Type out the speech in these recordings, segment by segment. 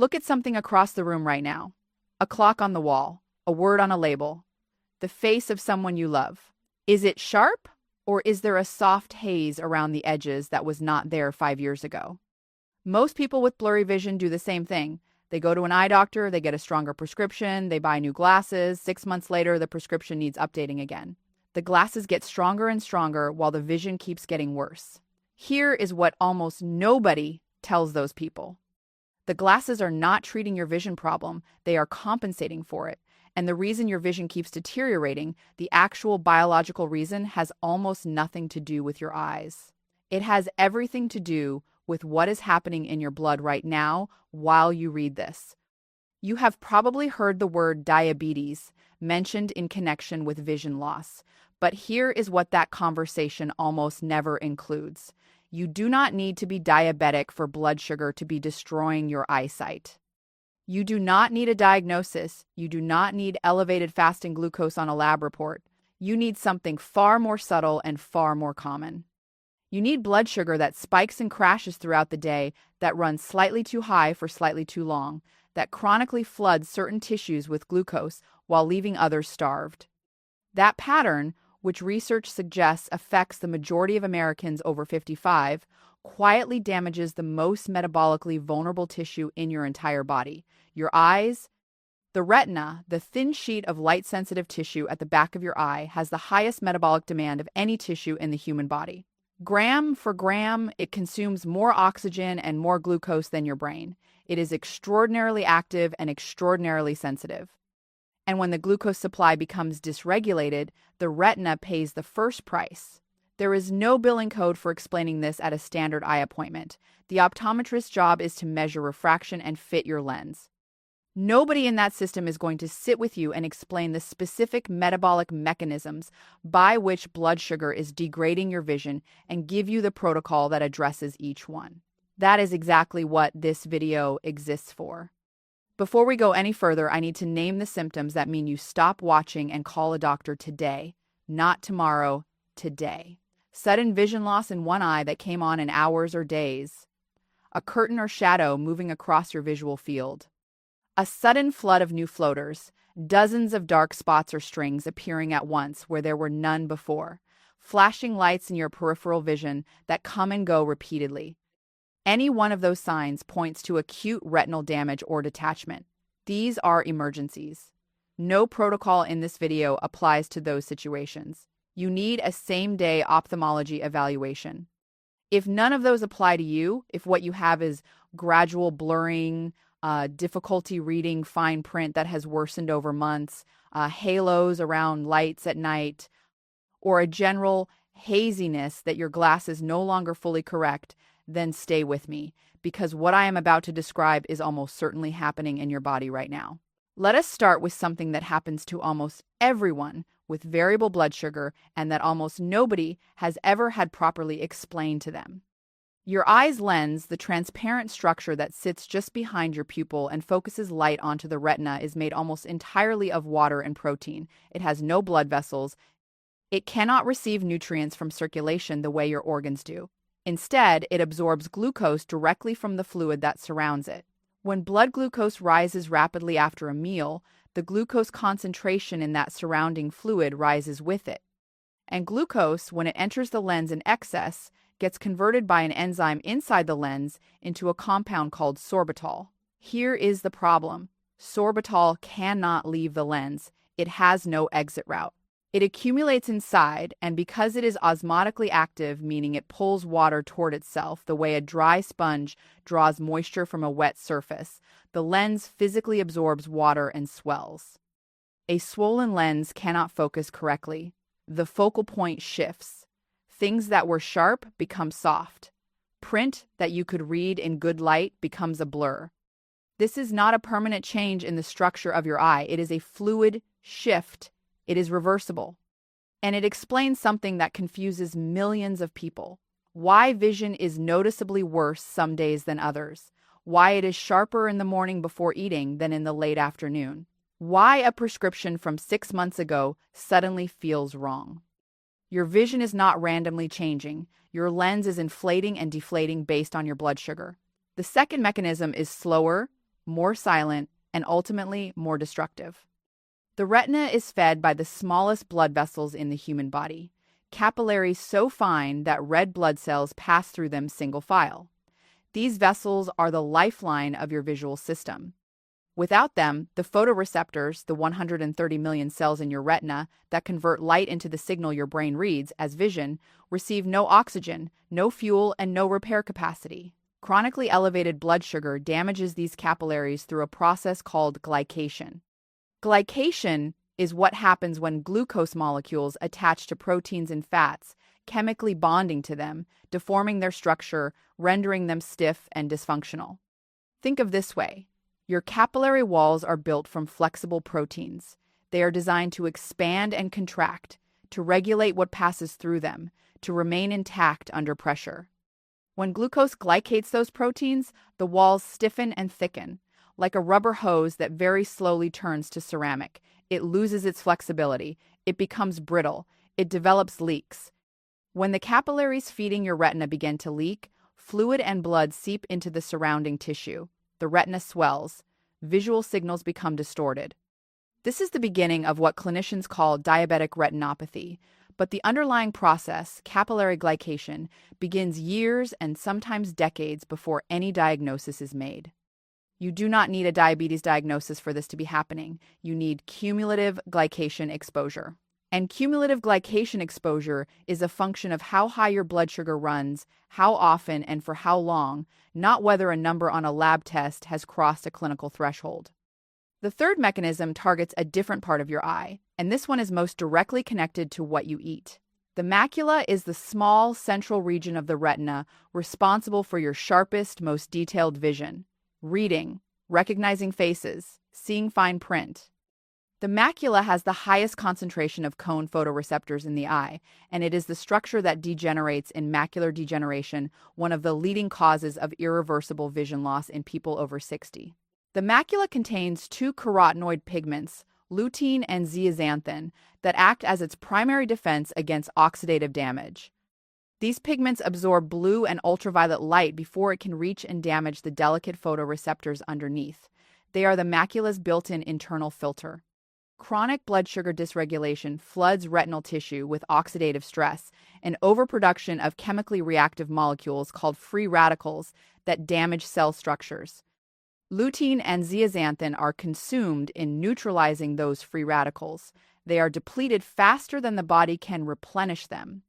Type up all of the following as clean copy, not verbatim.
Look at something across the room right now. A clock on the wall, a word on a label, the face of someone you love. Is it sharp, or is there a soft haze around the edges that was not there 5 years ago? Most people with blurry vision do the same thing. They go to an eye doctor, they get a stronger prescription, they buy new glasses. 6 months later, the prescription needs updating again. The glasses get stronger and stronger while the vision keeps getting worse. Here is what almost nobody tells those people. The glasses are not treating your vision problem, they are compensating for it. And the reason your vision keeps deteriorating, the actual biological reason, has almost nothing to do with your eyes. It has everything to do with what is happening in your blood right now while you read this. You have probably heard the word diabetes mentioned in connection with vision loss, but here is what that conversation almost never includes. You do not need to be diabetic for blood sugar to be destroying your eyesight. You do not need a diagnosis. You do not need elevated fasting glucose on a lab report. You need something far more subtle and far more common. You need blood sugar that spikes and crashes throughout the day, that runs slightly too high for slightly too long, that chronically floods certain tissues with glucose while leaving others starved. That pattern, which research suggests affects the majority of Americans over 55, quietly damages the most metabolically vulnerable tissue in your entire body. Your eyes. The retina, the thin sheet of light-sensitive tissue at the back of your eye, has the highest metabolic demand of any tissue in the human body. Gram for gram, it consumes more oxygen and more glucose than your brain. It is extraordinarily active and extraordinarily sensitive. And when the glucose supply becomes dysregulated, the retina pays the first price. There is no billing code for explaining this at a standard eye appointment. The optometrist's job is to measure refraction and fit your lens. Nobody in that system is going to sit with you and explain the specific metabolic mechanisms by which blood sugar is degrading your vision and give you the protocol that addresses each one. That is exactly what this video exists for. Before we go any further, I need to name the symptoms that mean you stop watching and call a doctor today, not tomorrow, today. Sudden vision loss in one eye that came on in hours or days. A curtain or shadow moving across your visual field. A sudden flood of new floaters, dozens of dark spots or strings appearing at once where there were none before. Flashing lights in your peripheral vision that come and go repeatedly. Any one of those signs points to acute retinal damage or detachment. These are emergencies. No protocol in this video applies to those situations. You need a same-day ophthalmology evaluation. If none of those apply to you, if what you have is gradual blurring, difficulty reading fine print that has worsened over months, halos around lights at night, or a general haziness that your glasses no longer fully correct, then stay with me, because what I am about to describe is almost certainly happening in your body right now. Let us start with something that happens to almost everyone with variable blood sugar and that almost nobody has ever had properly explained to them. Your eye's lens, the transparent structure that sits just behind your pupil and focuses light onto the retina, is made almost entirely of water and protein. It has no blood vessels. It cannot receive nutrients from circulation the way your organs do. Instead, it absorbs glucose directly from the fluid that surrounds it. When blood glucose rises rapidly after a meal, the glucose concentration in that surrounding fluid rises with it. And glucose, when it enters the lens in excess, gets converted by an enzyme inside the lens into a compound called sorbitol. Here is the problem. Sorbitol cannot leave the lens. It has no exit route. It accumulates inside, and because it is osmotically active, meaning it pulls water toward itself the way a dry sponge draws moisture from a wet surface, the lens physically absorbs water and swells. A swollen lens cannot focus correctly. The focal point shifts. Things that were sharp become soft. Print that you could read in good light becomes a blur. This is not a permanent change in the structure of your eye. It is a fluid shift. It is reversible. And it explains something that confuses millions of people. Why vision is noticeably worse some days than others. Why it is sharper in the morning before eating than in the late afternoon. Why a prescription from 6 months ago suddenly feels wrong. Your vision is not randomly changing. Your lens is inflating and deflating based on your blood sugar. The second mechanism is slower, more silent, and ultimately more destructive. The retina is fed by the smallest blood vessels in the human body, capillaries so fine that red blood cells pass through them single file. These vessels are the lifeline of your visual system. Without them, the photoreceptors, the 130 million cells in your retina that convert light into the signal your brain reads as vision, receive no oxygen, no fuel, and no repair capacity. Chronically elevated blood sugar damages these capillaries through a process called glycation. Glycation is what happens when glucose molecules attach to proteins and fats, chemically bonding to them, deforming their structure, rendering them stiff and dysfunctional. Think of this way. Your capillary walls are built from flexible proteins. They are designed to expand and contract, to regulate what passes through them, to remain intact under pressure. When glucose glycates those proteins, the walls stiffen and thicken. Like a rubber hose that very slowly turns to ceramic, it loses its flexibility, it becomes brittle, it develops leaks. When the capillaries feeding your retina begin to leak, fluid and blood seep into the surrounding tissue. The retina swells. Visual signals become distorted. This is the beginning of what clinicians call diabetic retinopathy, but the underlying process, capillary glycation, begins years and sometimes decades before any diagnosis is made. You do not need a diabetes diagnosis for this to be happening. You need cumulative glycation exposure. And cumulative glycation exposure is a function of how high your blood sugar runs, how often, and for how long, not whether a number on a lab test has crossed a clinical threshold. The third mechanism targets a different part of your eye, and this one is most directly connected to what you eat. The macula is the small central region of the retina responsible for your sharpest, most detailed vision. Reading, recognizing faces, seeing fine print. The macula has the highest concentration of cone photoreceptors in the eye, and it is the structure that degenerates in macular degeneration, one of the leading causes of irreversible vision loss in people over 60. The macula contains two carotenoid pigments, lutein and zeaxanthin, that act as its primary defense against oxidative damage. These pigments absorb blue and ultraviolet light before it can reach and damage the delicate photoreceptors underneath. They are the macula's built-in internal filter. Chronic blood sugar dysregulation floods retinal tissue with oxidative stress and overproduction of chemically reactive molecules called free radicals that damage cell structures. Lutein and zeaxanthin are consumed in neutralizing those free radicals. They are depleted faster than the body can replenish them.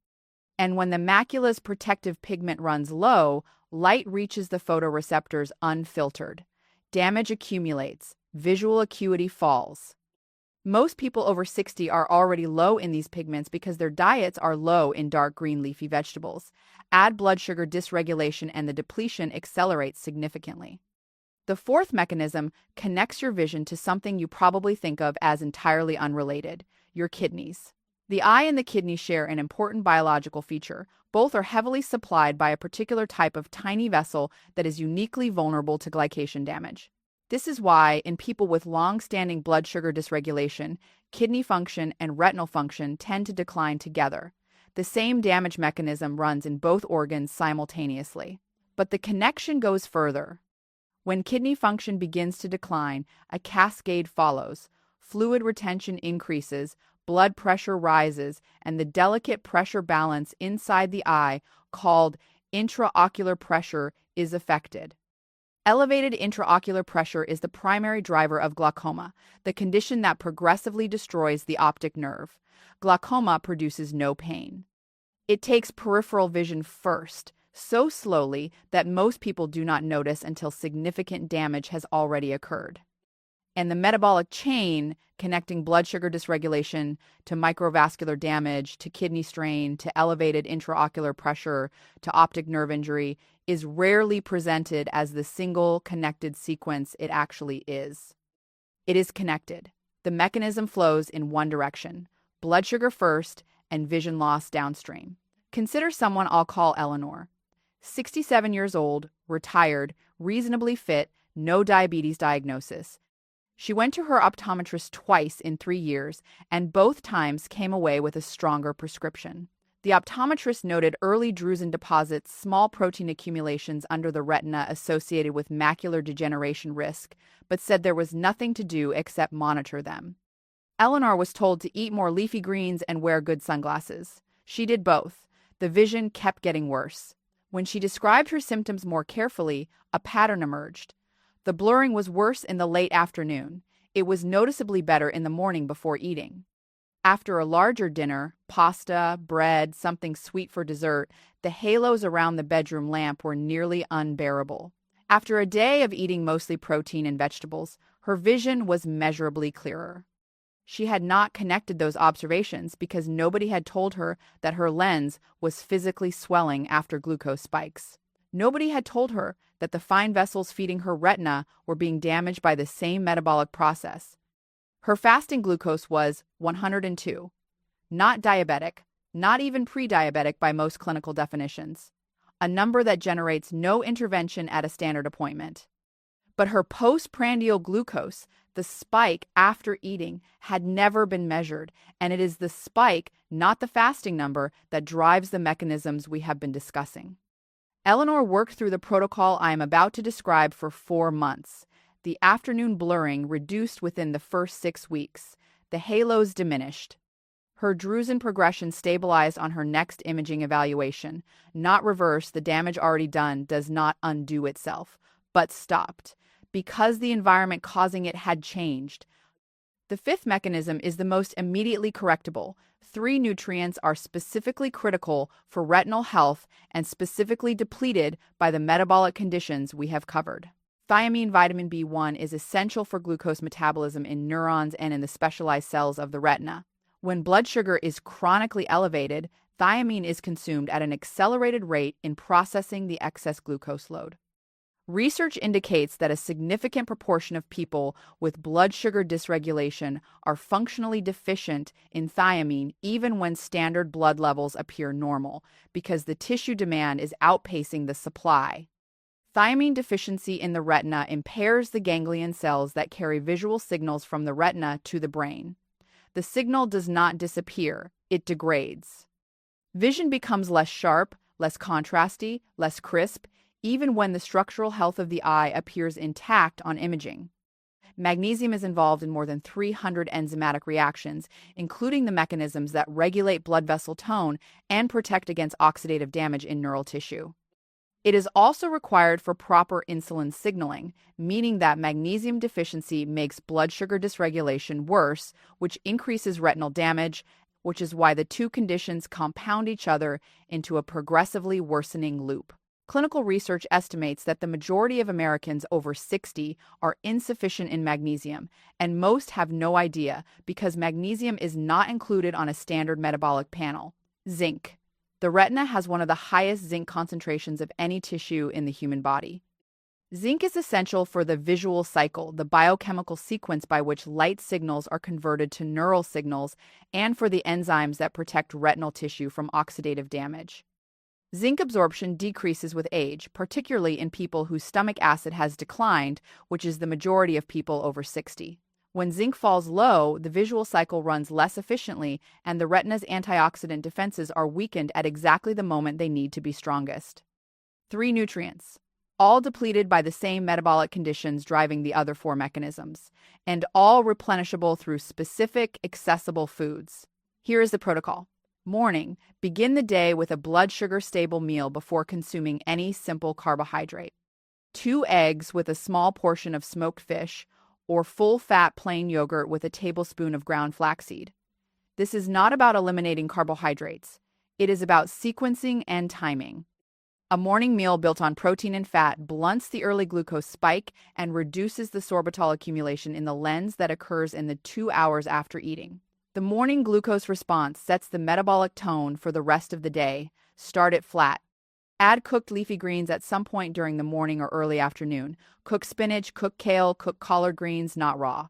And when the macula's protective pigment runs low, light reaches the photoreceptors unfiltered. Damage accumulates. Visual acuity falls. Most people over 60 are already low in these pigments because their diets are low in dark green leafy vegetables. Add blood sugar dysregulation and the depletion accelerates significantly. The fourth mechanism connects your vision to something you probably think of as entirely unrelated, your kidneys. The eye and the kidney share an important biological feature. Both are heavily supplied by a particular type of tiny vessel that is uniquely vulnerable to glycation damage. This is why, in people with long-standing blood sugar dysregulation, kidney function and retinal function tend to decline together. The same damage mechanism runs in both organs simultaneously. But the connection goes further. When kidney function begins to decline, a cascade follows. Fluid retention increases, blood pressure rises, and the delicate pressure balance inside the eye, called intraocular pressure, is affected. Elevated intraocular pressure is the primary driver of glaucoma, the condition that progressively destroys the optic nerve. Glaucoma produces no pain. It takes peripheral vision first, so slowly that most people do not notice until significant damage has already occurred. And the metabolic chain connecting blood sugar dysregulation to microvascular damage, to kidney strain, to elevated intraocular pressure, to optic nerve injury is rarely presented as the single connected sequence it actually is. It is connected. The mechanism flows in one direction, blood sugar first and vision loss downstream. Consider someone I'll call Eleanor. 67 years old, retired, reasonably fit, no diabetes diagnosis. She went to her optometrist twice in 3 years, and both times came away with a stronger prescription. The optometrist noted early drusen deposits, small protein accumulations under the retina associated with macular degeneration risk, but said there was nothing to do except monitor them. Eleanor was told to eat more leafy greens and wear good sunglasses. She did both. The vision kept getting worse. When she described her symptoms more carefully, a pattern emerged. The blurring was worse in the late afternoon. It was noticeably better in the morning before eating. After a larger dinner, pasta, bread, something sweet for dessert, the halos around the bedroom lamp were nearly unbearable. After a day of eating mostly protein and vegetables, her vision was measurably clearer. She had not connected those observations because nobody had told her that her lens was physically swelling after glucose spikes. Nobody had told her that the fine vessels feeding her retina were being damaged by the same metabolic process. Her fasting glucose was 102, not diabetic, not even pre-diabetic by most clinical definitions, a number that generates no intervention at a standard appointment. But her postprandial glucose, the spike after eating, had never been measured, and it is the spike, not the fasting number, that drives the mechanisms we have been discussing. Eleanor worked through the protocol I am about to describe for 4 months. The afternoon blurring reduced within the first 6 weeks. The halos diminished. Her drusen progression stabilized on her next imaging evaluation. Not reversed, the damage already done does not undo itself, but stopped, because the environment causing it had changed. The fifth mechanism is the most immediately correctable. 3 nutrients are specifically critical for retinal health and specifically depleted by the metabolic conditions we have covered. Thiamine vitamin B1 is essential for glucose metabolism in neurons and in the specialized cells of the retina. When blood sugar is chronically elevated, thiamine is consumed at an accelerated rate in processing the excess glucose load. Research indicates that a significant proportion of people with blood sugar dysregulation are functionally deficient in thiamine even when standard blood levels appear normal, because the tissue demand is outpacing the supply. Thiamine deficiency in the retina impairs the ganglion cells that carry visual signals from the retina to the brain. The signal does not disappear, it degrades. Vision becomes less sharp, less contrasty, less crisp, even when the structural health of the eye appears intact on imaging. Magnesium is involved in more than 300 enzymatic reactions, including the mechanisms that regulate blood vessel tone and protect against oxidative damage in neural tissue. It is also required for proper insulin signaling, meaning that magnesium deficiency makes blood sugar dysregulation worse, which increases retinal damage, which is why the two conditions compound each other into a progressively worsening loop. Clinical research estimates that the majority of Americans over 60 are insufficient in magnesium, and most have no idea because magnesium is not included on a standard metabolic panel. Zinc. The retina has one of the highest zinc concentrations of any tissue in the human body. Zinc is essential for the visual cycle, the biochemical sequence by which light signals are converted to neural signals, and for the enzymes that protect retinal tissue from oxidative damage. Zinc absorption decreases with age, particularly in people whose stomach acid has declined, which is the majority of people over 60. When zinc falls low, the visual cycle runs less efficiently, and the retina's antioxidant defenses are weakened at exactly the moment they need to be strongest. 3 nutrients, all depleted by the same metabolic conditions driving the other 4 mechanisms, and all replenishable through specific, accessible foods. Here is the protocol. Morning, begin the day with a blood sugar stable meal before consuming any simple carbohydrate. 2 eggs with a small portion of smoked fish, or full-fat plain yogurt with a tablespoon of ground flaxseed. This is not about eliminating carbohydrates. It is about sequencing and timing. A morning meal built on protein and fat blunts the early glucose spike and reduces the sorbitol accumulation in the lens that occurs in the 2 hours after eating. The morning glucose response sets the metabolic tone for the rest of the day. Start it flat. Add cooked leafy greens at some point during the morning or early afternoon. Cook spinach, cook kale, cook collard greens, not raw.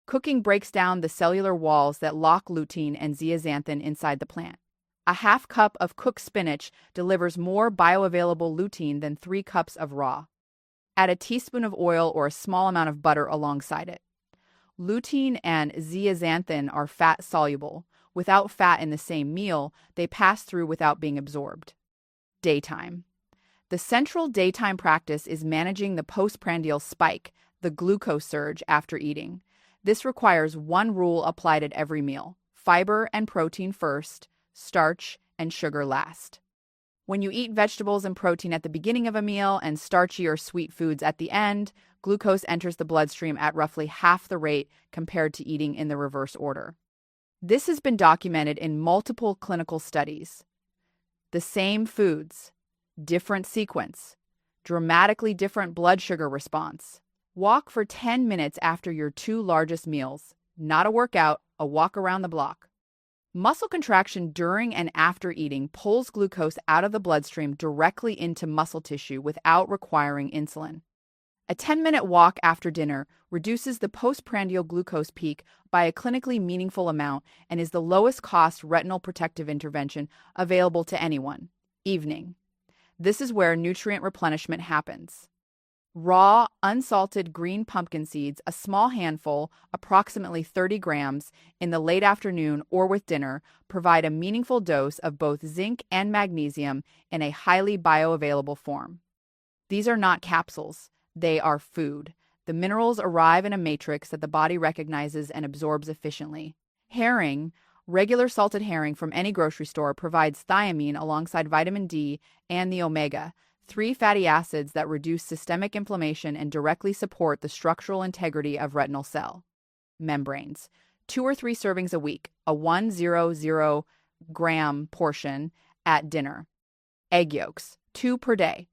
Cooking breaks down the cellular walls that lock lutein and zeaxanthin inside the plant. A half cup of cooked spinach delivers more bioavailable lutein than 3 cups of raw. Add a teaspoon of oil or a small amount of butter alongside it. Lutein and zeaxanthin are fat-soluble, Without fat in the same meal, they pass through without being absorbed. Daytime. The central daytime practice is managing the postprandial spike, the glucose surge after eating. This requires one rule applied at every meal: fiber and protein first, starch and sugar last. When you eat vegetables and protein at the beginning of a meal and starchy or sweet foods at the end, glucose enters the bloodstream at roughly half the rate compared to eating in the reverse order. This has been documented in multiple clinical studies. The same foods, different sequence, dramatically different blood sugar response. Walk for 10 minutes after your two largest meals. Not a workout, a walk around the block. Muscle contraction during and after eating pulls glucose out of the bloodstream directly into muscle tissue without requiring insulin. A 10-minute walk after dinner reduces the postprandial glucose peak by a clinically meaningful amount and is the lowest cost retinal protective intervention available to anyone. Evening. This is where nutrient replenishment happens. Raw, unsalted green pumpkin seeds, a small handful, approximately 30 grams, in the late afternoon or with dinner, provide a meaningful dose of both zinc and magnesium in a highly bioavailable form. These are not capsules. They are food. The minerals arrive in a matrix that the body recognizes and absorbs efficiently. Herring, regular salted herring from any grocery store, provides thiamine alongside vitamin D and the omega, 3 fatty acids that reduce systemic inflammation and directly support the structural integrity of retinal cell membranes. 2 or 3 servings a week, a 100 gram portion at dinner. Egg yolks, 2 per day.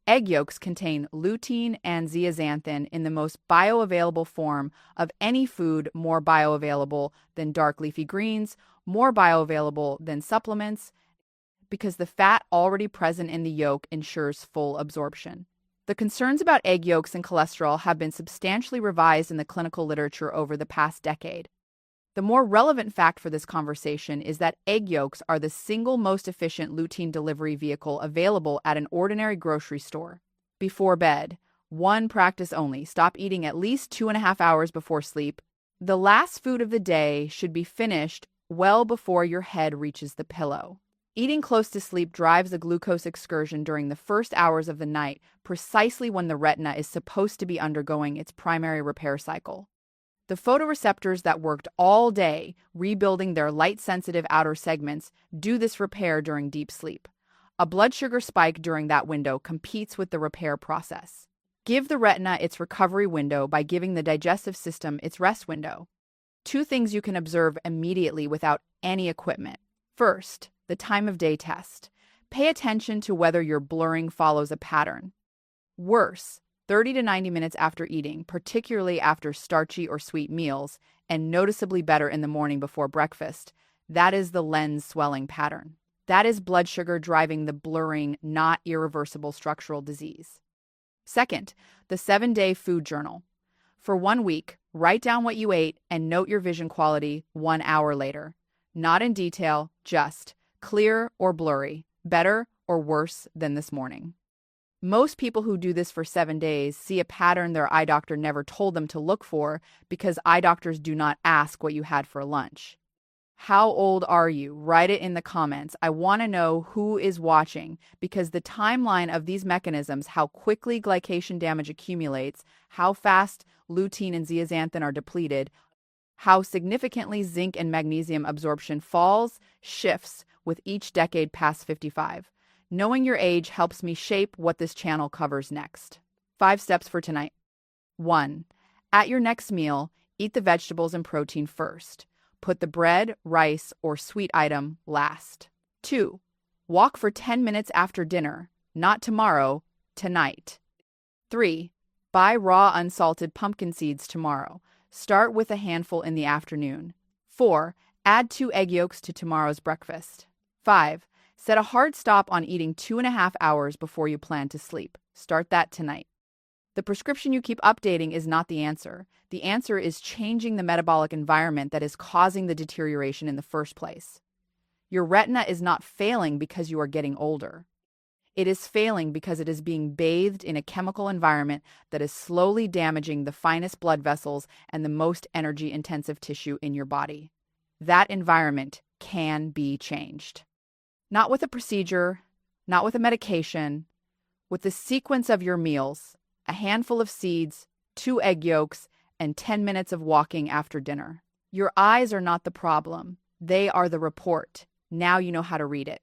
Egg yolks contain lutein and zeaxanthin in the most bioavailable form of any food, more bioavailable than dark leafy greens, more bioavailable than supplements, because the fat already present in the yolk ensures full absorption. The concerns about egg yolks and cholesterol have been substantially revised in the clinical literature over the past decade. The more relevant fact for this conversation is that egg yolks are the single most efficient lutein delivery vehicle available at an ordinary grocery store. Before bed, one practice only: stop eating at least 2.5 hours before sleep. The last food of the day should be finished well before your head reaches the pillow. Eating close to sleep drives a glucose excursion during the first hours of the night, precisely when the retina is supposed to be undergoing its primary repair cycle. The photoreceptors that worked all day, rebuilding their light-sensitive outer segments, do this repair during deep sleep. A blood sugar spike during that window competes with the repair process. Give the retina its recovery window by giving the digestive system its rest window. 2 things you can observe immediately without any equipment. First, the time of day test. Pay attention to whether your blurring follows a pattern. Worse, 30 to 90 minutes after eating, particularly after starchy or sweet meals, and noticeably better in the morning before breakfast, that is the lens swelling pattern. That is blood sugar driving the blurring, not irreversible structural disease. Second, the 7-day food journal. For 1 week, write down what you ate and note your vision quality 1 hour later. Not in detail, just clear or blurry, better or worse than this morning. Most people who do this for 7 days see a pattern their eye doctor never told them to look for because eye doctors do not ask what you had for lunch. How old are you? Write it in the comments. I want to know who is watching, because the timeline of these mechanisms, how quickly glycation damage accumulates, how fast lutein and zeaxanthin are depleted, how significantly zinc and magnesium absorption falls, shifts with each decade past 55. Knowing your age helps me shape what this channel covers next. 5 steps for tonight. 1. At your next meal, eat the vegetables and protein first. Put the bread, rice, or sweet item last. 2. Walk for 10 minutes after dinner. Not tomorrow, tonight. 3. Buy raw unsalted pumpkin seeds tomorrow. Start with a handful in the afternoon. 4. Add 2 egg yolks to tomorrow's breakfast. 5. Set a hard stop on eating 2.5 hours before you plan to sleep. Start that tonight. The prescription you keep updating is not the answer. The answer is changing the metabolic environment that is causing the deterioration in the first place. Your retina is not failing because you are getting older. It is failing because it is being bathed in a chemical environment that is slowly damaging the finest blood vessels and the most energy-intensive tissue in your body. that environment can be changed. Not with a procedure, not with a medication, with the sequence of your meals, a handful of seeds, 2 egg yolks, and 10 minutes of walking after dinner. Your eyes are not the problem. They are the report. Now you know how to read it.